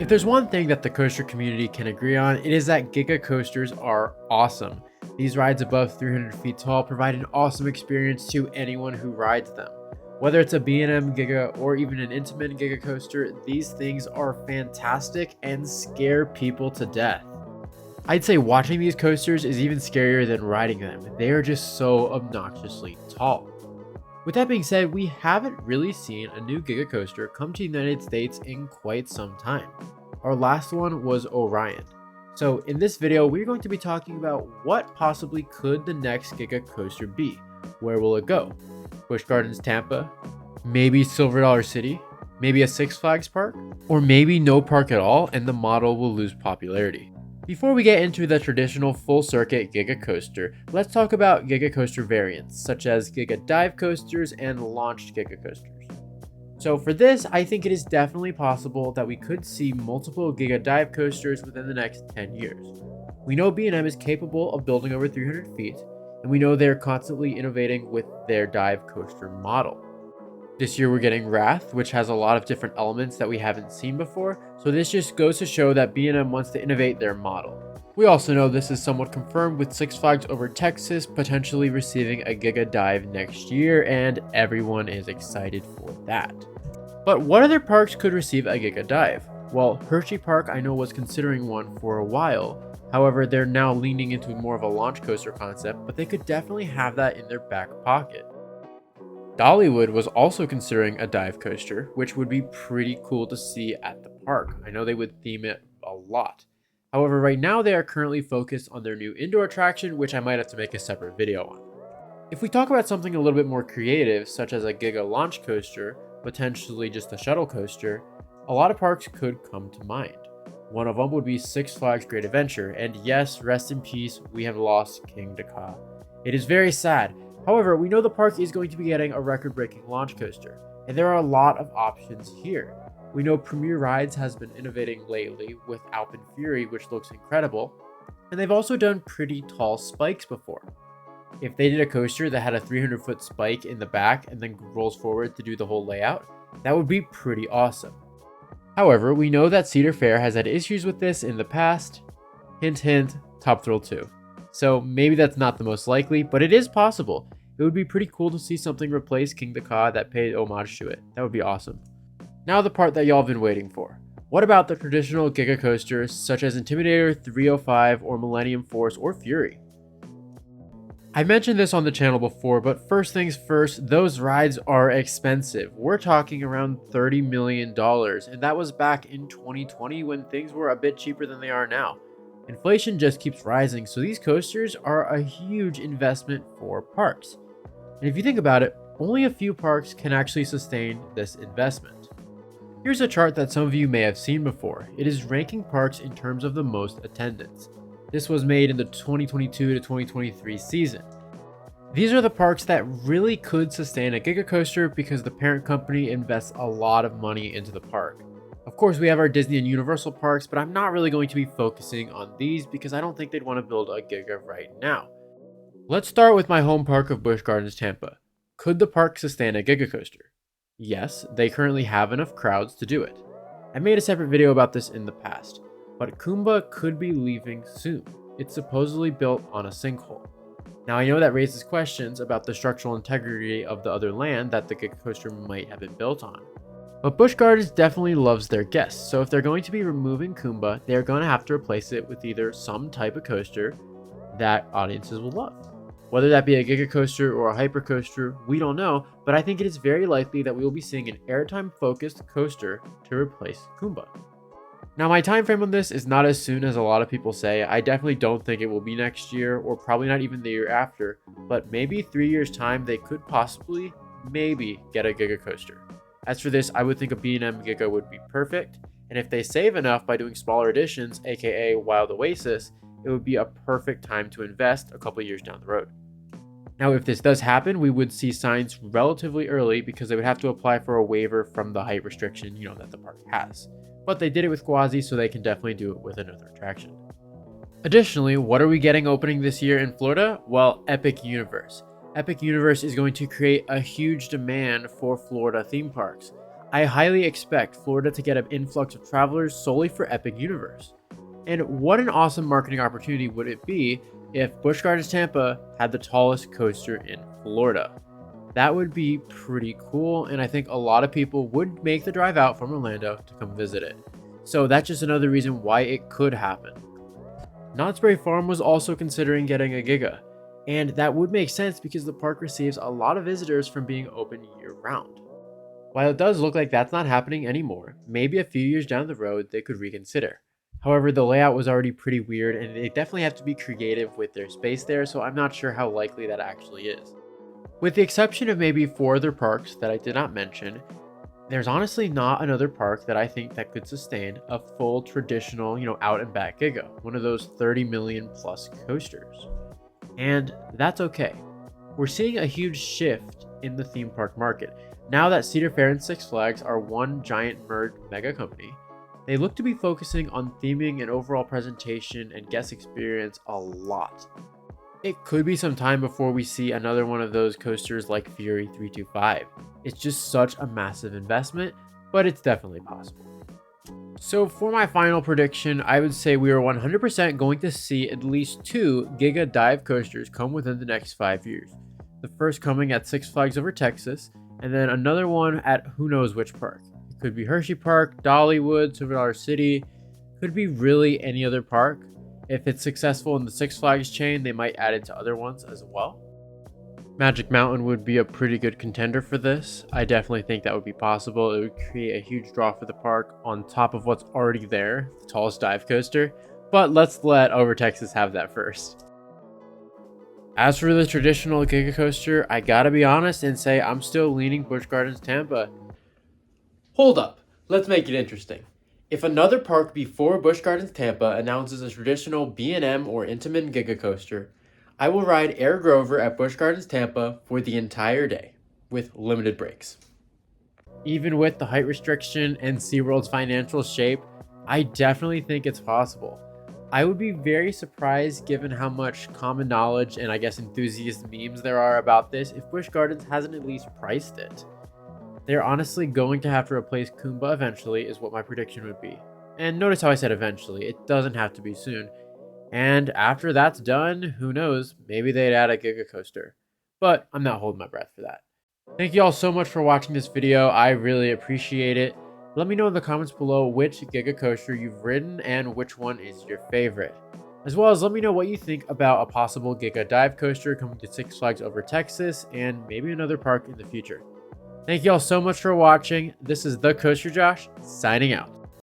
If there's one thing that the coaster community can agree on, it is that Giga Coasters are awesome. These rides above 300 feet tall provide an awesome experience to anyone who rides them. Whether it's a B&M Giga or even an Intamin Giga Coaster, these things are fantastic and scare people to death. I'd say watching these coasters is even scarier than riding them. They are just so obnoxiously tall. With that being said, we haven't really seen a new Giga Coaster come to the United States in quite some time. Our last one was Orion. So in this video, we're going to be talking about what possibly could the next Giga Coaster be. Where will it go? Busch Gardens Tampa? Maybe Silver Dollar City? Maybe a Six Flags park? Or maybe no park at all and the model will lose popularity. Before we get into the traditional full circuit Giga Coaster, let's talk about Giga Coaster variants, such as Giga Dive Coasters and launched Giga Coasters. So for this, I think it is definitely possible that we could see multiple Giga Dive Coasters within the next 10 years. We know B&M is capable of building over 300 feet, and we know they're constantly innovating with their dive coaster model. This year we're getting Wrath, which has a lot of different elements that we haven't seen before, so this just goes to show that B&M wants to innovate their model. We also know this is somewhat confirmed with Six Flags Over Texas potentially receiving a Giga Dive next year, and everyone is excited for that. But what other parks could receive a Giga Dive? Well, Hershey Park I know was considering one for a while. However, they're now leaning into more of a launch coaster concept, but they could definitely have that in their back pocket. Dollywood was also considering a dive coaster, which would be pretty cool to see at the park. I know they would theme it a lot. However, right now they are currently focused on their new indoor attraction, which I might have to make a separate video on. If we talk about something a little bit more creative, such as a Giga launch coaster, potentially just a shuttle coaster, a lot of parks could come to mind. One of them would be Six Flags Great Adventure, and yes, rest in peace, we have lost King Dakar. It is very sad. However, we know the park is going to be getting a record-breaking launch coaster, and there are a lot of options here. We know Premier Rides has been innovating lately with Alpine Fury, which looks incredible, and they've also done pretty tall spikes before. If they did a coaster that had a 300-foot spike in the back and then rolls forward to do the whole layout, that would be pretty awesome. However, we know that Cedar Fair has had issues with this in the past. Hint hint, Top Thrill 2. So maybe that's not the most likely, but it is possible. It would be pretty cool to see something replace King Dakar that paid homage to it. That would be awesome. Now the part that y'all have been waiting for. What about the traditional Giga Coasters such as Intimidator, 305, or Millennium Force, or Fury? I mentioned this on the channel before, but first things first, those rides are expensive. We're talking around $30 million, and that was back in 2020 when things were a bit cheaper than they are now. Inflation just keeps rising, so these coasters are a huge investment for parks. And if you think about it, only a few parks can actually sustain this investment. Here's a chart that some of you may have seen before. It is ranking parks in terms of the most attendance. This was made in the 2022 to 2023 season. These are the parks that really could sustain a Giga Coaster because the parent company invests a lot of money into the park. Of course, we have our Disney and Universal parks, but I'm not really going to be focusing on these because I don't think they'd want to build a Giga right now. Let's start with my home park of Busch Gardens Tampa. Could the park sustain a Giga Coaster? Yes, they currently have enough crowds to do it. I made a separate video about this in the past, but Kumba could be leaving soon. It's supposedly built on a sinkhole. Now I know that raises questions about the structural integrity of the other land that the Giga Coaster might have been built on. But Busch Gardens definitely loves their guests, so if they're going to be removing Kumba, they're going to have to replace it with either some type of coaster that audiences will love. Whether that be a Giga Coaster or a Hyper Coaster, we don't know, but I think it is very likely that we will be seeing an airtime-focused coaster to replace Kumba. Now my time frame on this is not as soon as a lot of people say. I definitely don't think it will be next year, or probably not even the year after, but maybe 3 years time they could possibly, maybe, get a Giga Coaster. As for this, I would think a B&M Giga would be perfect, and if they save enough by doing smaller editions, aka Wild Oasis, it would be a perfect time to invest a couple years down the road. Now if this does happen, we would see signs relatively early because they would have to apply for a waiver from the height restriction, that the park has. But they did it with Quasi, so they can definitely do it with another attraction. Additionally, what are we getting opening this year in Florida? Well, Epic Universe. Epic Universe is going to create a huge demand for Florida theme parks. I highly expect Florida to get an influx of travelers solely for Epic Universe. And what an awesome marketing opportunity would it be if Busch Gardens Tampa had the tallest coaster in Florida? That would be pretty cool, and I think a lot of people would make the drive out from Orlando to come visit it. So that's just another reason why it could happen. Knott's Berry Farm was also considering getting a Giga, and that would make sense because the park receives a lot of visitors from being open year round. While it does look like that's not happening anymore, maybe a few years down the road they could reconsider. However, the layout was already pretty weird and they definitely have to be creative with their space there, so I'm not sure how likely that actually is. With the exception of maybe 4 other parks that I did not mention, there's honestly not another park that I think that could sustain a full traditional, out and back Giga, one of those 30 million plus coasters. And that's okay. We're seeing a huge shift in the theme park market. Now that Cedar Fair and Six Flags are one giant merged mega company, they look to be focusing on theming and overall presentation and guest experience a lot. It could be some time before we see another one of those coasters like Fury 325. It's just such a massive investment, but it's definitely possible. So for my final prediction, I would say we are 100% going to see at least 2 Giga dive coasters come within the next 5 years. The first coming at Six Flags Over Texas, and then another one at who knows which park. It could be Hershey Park, Dollywood, Silver Dollar City, could be really any other park. If it's successful in the Six Flags chain, they might add it to other ones as well. Magic Mountain would be a pretty good contender for this. I definitely think that would be possible. It would create a huge draw for the park on top of what's already there, the tallest dive coaster. But let's let Over Texas have that first. As for the traditional Giga Coaster, I gotta be honest and say I'm still leaning Busch Gardens Tampa. Hold up, let's make it interesting. If another park before Busch Gardens Tampa announces a traditional B&M or Intamin Giga Coaster, I will ride Air Grover at Busch Gardens Tampa for the entire day, with limited breaks. Even with the height restriction and SeaWorld's financial shape, I definitely think it's possible. I would be very surprised given how much common knowledge and I guess enthusiast memes there are about this if Busch Gardens hasn't at least priced it. They're honestly going to have to replace Kumba eventually is what my prediction would be. And notice how I said eventually, it doesn't have to be soon. And after that's done, who knows, maybe they'd add a Giga Coaster. But I'm not holding my breath for that. Thank you all so much for watching this video, I really appreciate it. Let me know in the comments below which Giga Coaster you've ridden and which one is your favorite. As well as let me know what you think about a possible Giga Dive Coaster coming to Six Flags Over Texas and maybe another park in the future. Thank you all so much for watching. This is The Coaster Josh, signing out.